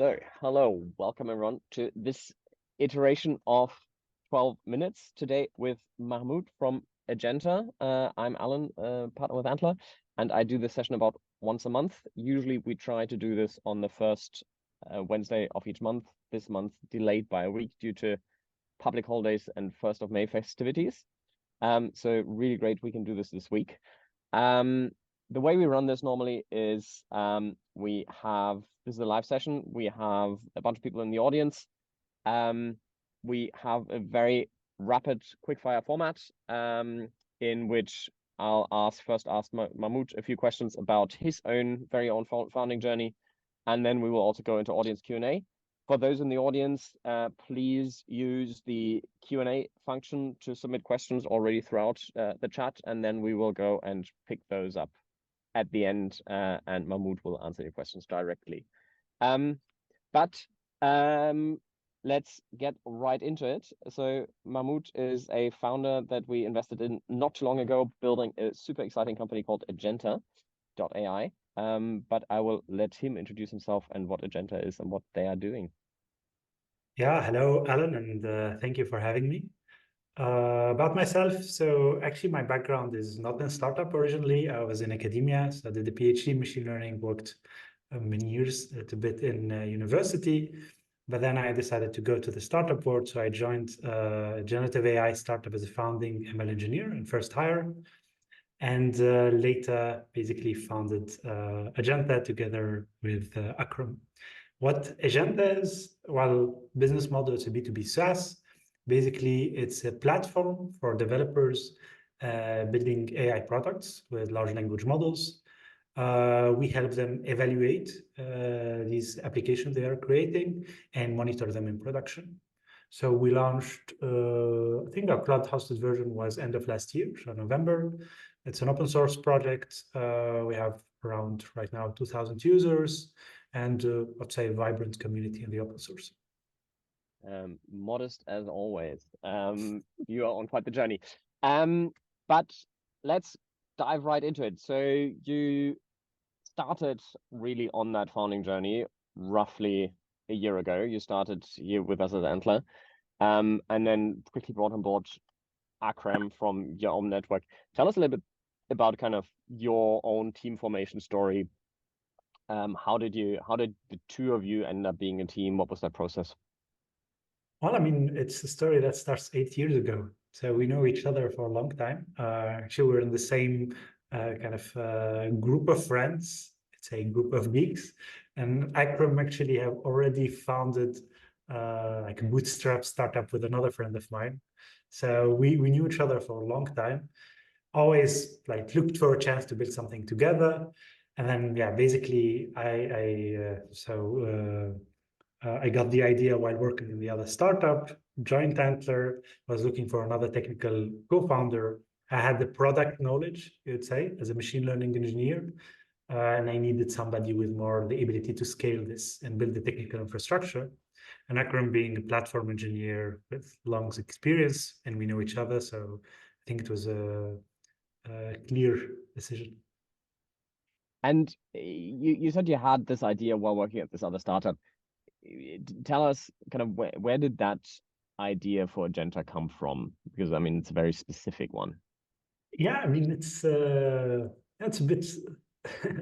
So, hello, welcome everyone to this iteration of 12 minutes today with Mahmoud from Agenta. I'm Alan, partner with Antler, and I do this session about once a month. Usually we try to do this on the first Wednesday of each month. This month delayed by a week due to public holidays and 1st of May festivities. So really great we can do this week. The way we run this normally is this is a live session. We have a bunch of people in the audience. We have a very rapid quickfire format in which I'll first ask Mahmoud a few questions about his very own founding journey, and then we will also go into audience Q&A. For those in the audience, please use the Q&A function to submit questions already throughout the chat, and then we will go and pick those up at the end, and Mahmoud will answer your questions directly. Let's get right into it. So Mahmoud is a founder that we invested in not too long ago, building a super exciting company called Agenta.ai. But I will let him introduce himself and what Agenta is and what they are doing. Yeah, hello, Alan, and thank you for having me. About myself, so actually my background is not in startup originally. I was in academia, so I did a PhD in machine learning, worked many years, a bit in university, but then I decided to go to the startup world. So I joined a generative AI startup as a founding ML engineer and first hire, and later basically founded Agenta together with Akram. What Agenta is, well, business model is a B2B SaaS. Basically, it's a platform for developers building AI products with large language models. We help them evaluate these applications they are creating and monitor them in production. So we launched, I think our cloud-hosted version was end of last year, so November. It's an open source project. We have around right now 2,000 users and let's say a vibrant community in the open source. Modest as always. You are on quite the journey. But let's dive right into it. So you started really on that founding journey roughly a year ago. You started here with us at Antler, and then quickly brought on board Akram from your own network. Tell us a little bit about kind of your own team formation story. How did the two of you end up being a team? What was that process? Well, I mean, it's a story that starts 8 years ago. So we know each other for a long time. Actually, we're in the same kind of group of friends. It's a group of geeks. And Akram actually have already founded like a bootstrap startup with another friend of mine. So we knew each other for a long time. Always like looked for a chance to build something together. And then, yeah, basically I got the idea while working in the other startup, joined Antler, was looking for another technical co-founder. I had the product knowledge, you'd say, as a machine learning engineer, and I needed somebody with more the ability to scale this and build the technical infrastructure. And Akram being a platform engineer with long experience, and we know each other, so I think it was a clear decision. And you said you had this idea while working at this other startup. Tell us kind of where did that idea for Agenta come from? Because I mean, it's a very specific one. Yeah, I mean, it's a bit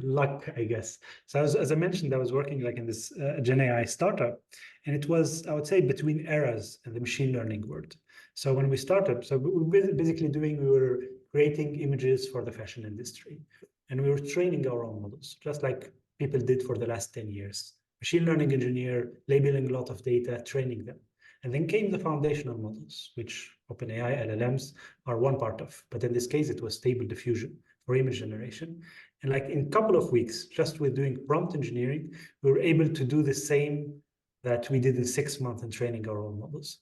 luck, I guess. So as I mentioned, I was working like in this Gen AI startup, and it was, I would say, between eras in the machine learning world. So when we started, so we were basically we were creating images for the fashion industry, and we were training our own models, just like people did for the last 10 years. Machine learning engineer, labeling a lot of data, training them. And then came the foundational models, which OpenAI, LLMs are one part of. But in this case, it was Stable Diffusion for image generation. And like in a couple of weeks, just with doing prompt engineering, we were able to do the same that we did in 6 months in training our own models.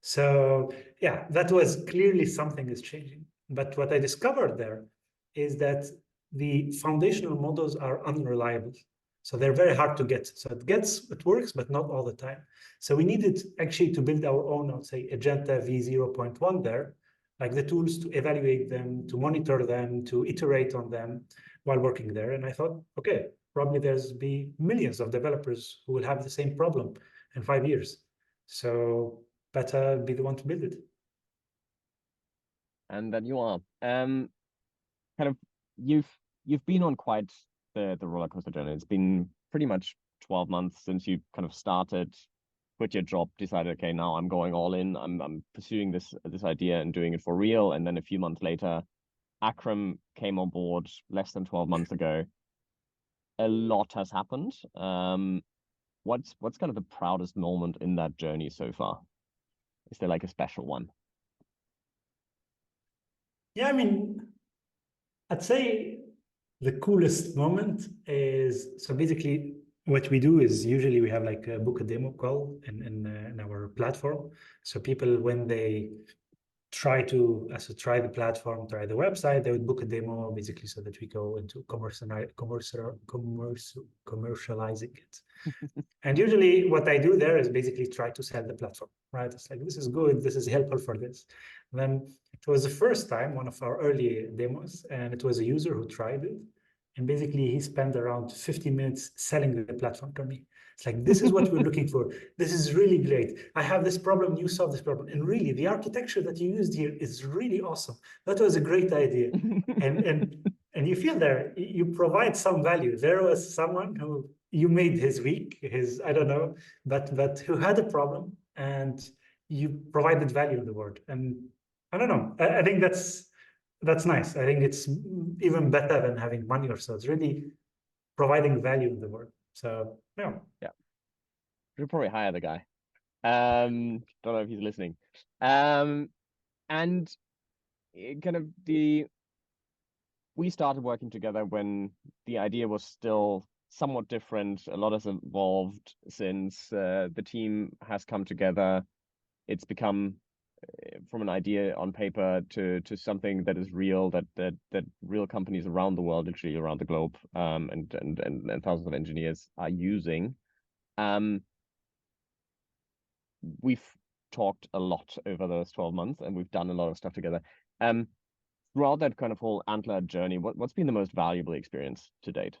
So yeah, that was clearly something is changing. But what I discovered there is that the foundational models are unreliable. So they're very hard to get. So it works, but not all the time. So we needed actually to build our own, I would say, Agenta v0.1 there, like the tools to evaluate them, to monitor them, to iterate on them while working there. And I thought, okay, probably there's be millions of developers who will have the same problem in 5 years. So better be the one to build it. And that you are. Kind of you've been on quite the roller coaster journey. It's been pretty much 12 months since you kind of started, quit your job, decided, okay, now I'm going all in. I'm pursuing this idea and doing it for real. And then a few months later, Akram came on board less than 12 months ago. A lot has happened. What's kind of the proudest moment in that journey so far? Is there like a special one? Yeah, I mean, I'd say the coolest moment is, so basically what we do is usually we have like a book a demo call in our platform. So people, when they try the platform, try the website, they would book a demo basically so that we go into commercializing it. And usually what I do there is basically try to sell the platform, right? It's like, this is good, this is helpful for this. And then it was the first time, one of our early demos, and it was a user who tried it. And basically he spent around 50 minutes selling the platform to me. It's like, this is what we're looking for. This is really great. I have this problem, you solve this problem. And really, the architecture that you used here is really awesome. That was a great idea. And you feel there, you provide some value. There was someone who you made his week, his, I don't know, but who had a problem and you provided value in the world. And I don't know, I think that's nice. I think it's even better than having money or so. It's really providing value in the world. So yeah. Yeah. Should probably hire the guy. Don't know if he's listening. And kind of we started working together when the idea was still somewhat different. A lot has evolved since the team has come together. It's become from an idea on paper to something that is real, that real companies around the world, literally around the globe, and thousands of engineers are using. We've talked a lot over those 12 months and we've done a lot of stuff together. Throughout that kind of whole Antler journey, what's been the most valuable experience to date?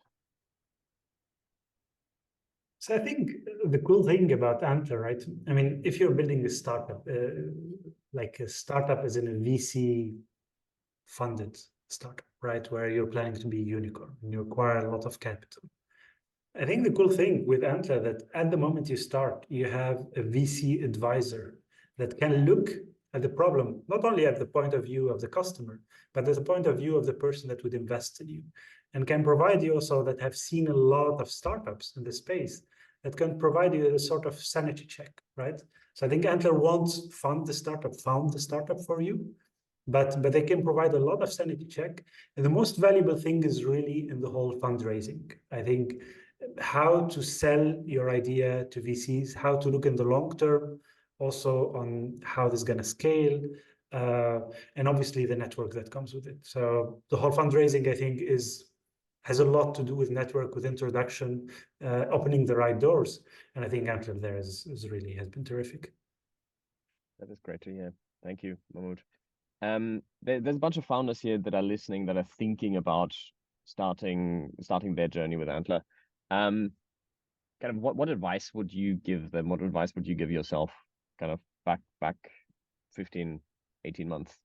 So I think the cool thing about Antler, right? I mean, if you're building a startup, like a startup as in a VC funded startup, right? Where you're planning to be a unicorn and you acquire a lot of capital. I think the cool thing with Antler that at the moment you start, you have a VC advisor that can look at the problem, not only at the point of view of the customer, but at the point of view of the person that would invest in you, and can provide you also that have seen a lot of startups in the space that can provide you a sort of sanity check, right? So I think Antler won't found the startup for you, but they can provide a lot of sanity check. And the most valuable thing is really in the whole fundraising. I think how to sell your idea to VCs, how to look in the long term, also on how this is going to scale, and obviously the network that comes with it. So the whole fundraising, I think, has a lot to do with network, with introduction, opening the right doors. And I think Antler there has been terrific. That is great to hear. Thank you, Mahmoud. There's a bunch of founders here that are listening that are thinking about starting their journey with Antler. Kind of what advice would you give them? What advice would you give yourself kind of back 15, 18 months?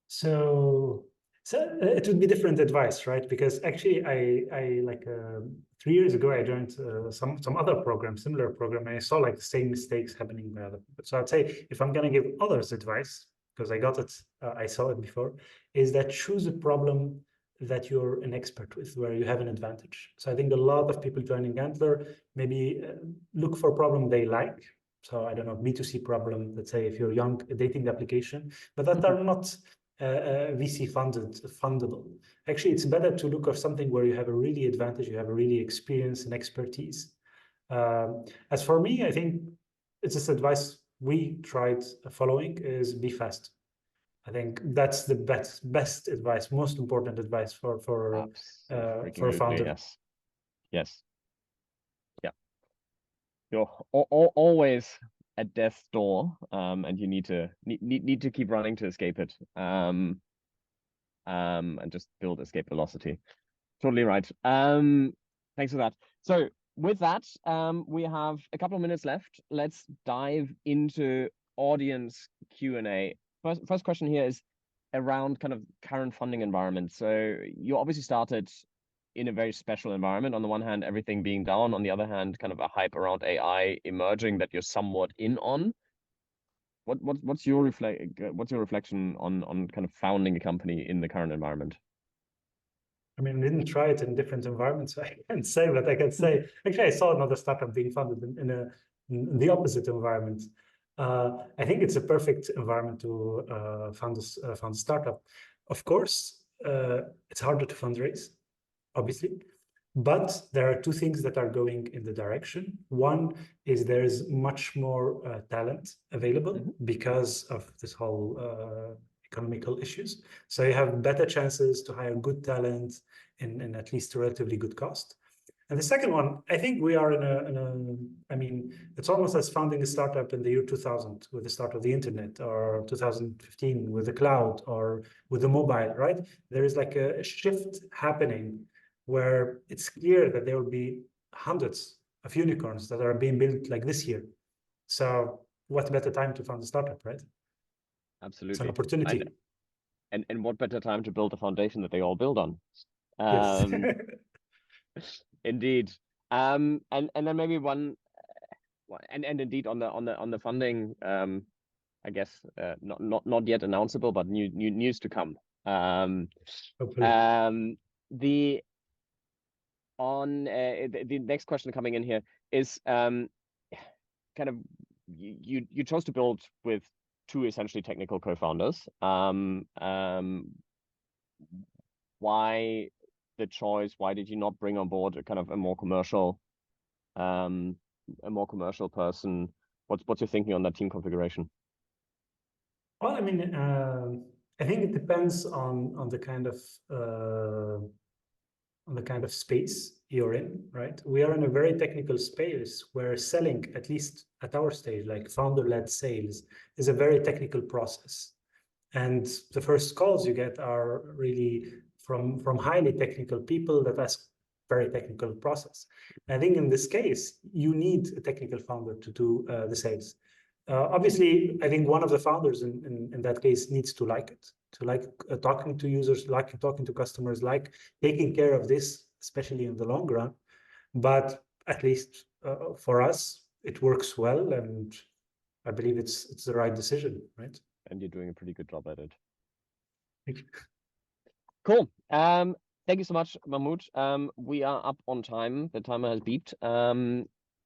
So it would be different advice, right? Because actually, I like 3 years ago, I joined some other program, similar program, and I saw like the same mistakes happening by other people. So I'd say if I'm gonna give others advice, because I got it, I saw it before, is that choose a problem that you're an expert with, where you have an advantage. So I think a lot of people joining Antler maybe look for a problem they like. So I don't know, B2C problem, let's say if you're young, a dating application, but that are not VC fundable. Actually, it's better to look for something where you have a really advantage, you have a really experience and expertise. As for me, I think it's this advice we tried following is be fast. I think that's the best advice, most important advice for a founder. Yes. Yes. Yeah. You're always at death's door, and you need to keep running to escape it. and just build escape velocity. Totally right. Thanks for that. So with that, we have a couple of minutes left. Let's dive into audience Q&A. First question here is around kind of current funding environment. So you obviously started in a very special environment. On the one hand, everything being down. On the other hand, kind of a hype around AI emerging that you're somewhat in on. What's your reflection on kind of founding a company in the current environment? I mean, I didn't try it in different environments, so I can't say, but I can say, actually, I saw another startup being founded in the opposite environment. I think it's a perfect environment to found a startup. Of course, it's harder to fundraise, obviously, but there are two things that are going in the direction. One is there's much more talent available because of this whole economical issues. So you have better chances to hire good talent in at least a relatively good cost. And the second one, I think we are I mean, it's almost as founding a startup in the year 2000 with the start of the internet, or 2015 with the cloud, or with the mobile, right? There is like a shift happening where it's clear that there will be hundreds of unicorns that are being built like this year. So what better time to found a startup, right? Absolutely. It's an opportunity. And what better time to build a foundation that they all build on? Yes. Indeed. And then maybe one, and indeed on the funding, I guess not yet announceable, but news to come. Hopefully. The next question coming in here is kind of you chose to build with two essentially technical co-founders. Why the choice? Why did you not bring on board a kind of a more commercial person? What's your thinking on that team configuration? Well, I mean, I think it depends on the kind of space you're in, right? We are in a very technical space where selling, at least at our stage, like founder-led sales, is a very technical process. And the first calls you get are really from highly technical people that ask very technical process. I think in this case, you need a technical founder to do the sales. Obviously, I think one of the founders in that case needs to like it, to like talking to users, like talking to customers, like taking care of this, especially in the long run. But at least for us, it works well, and I believe it's the right decision, right? And you're doing a pretty good job at it. Thank you. Cool. Thank you so much, Mahmoud. We are up on time. The timer has beeped.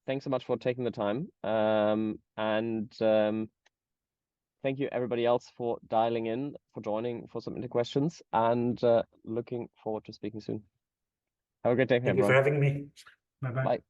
Thanks so much for taking the time. Thank you everybody else for dialing in, for joining, for submitting questions, and looking forward to speaking soon. Have a great day, Thank you for having me. Bye-bye. Bye.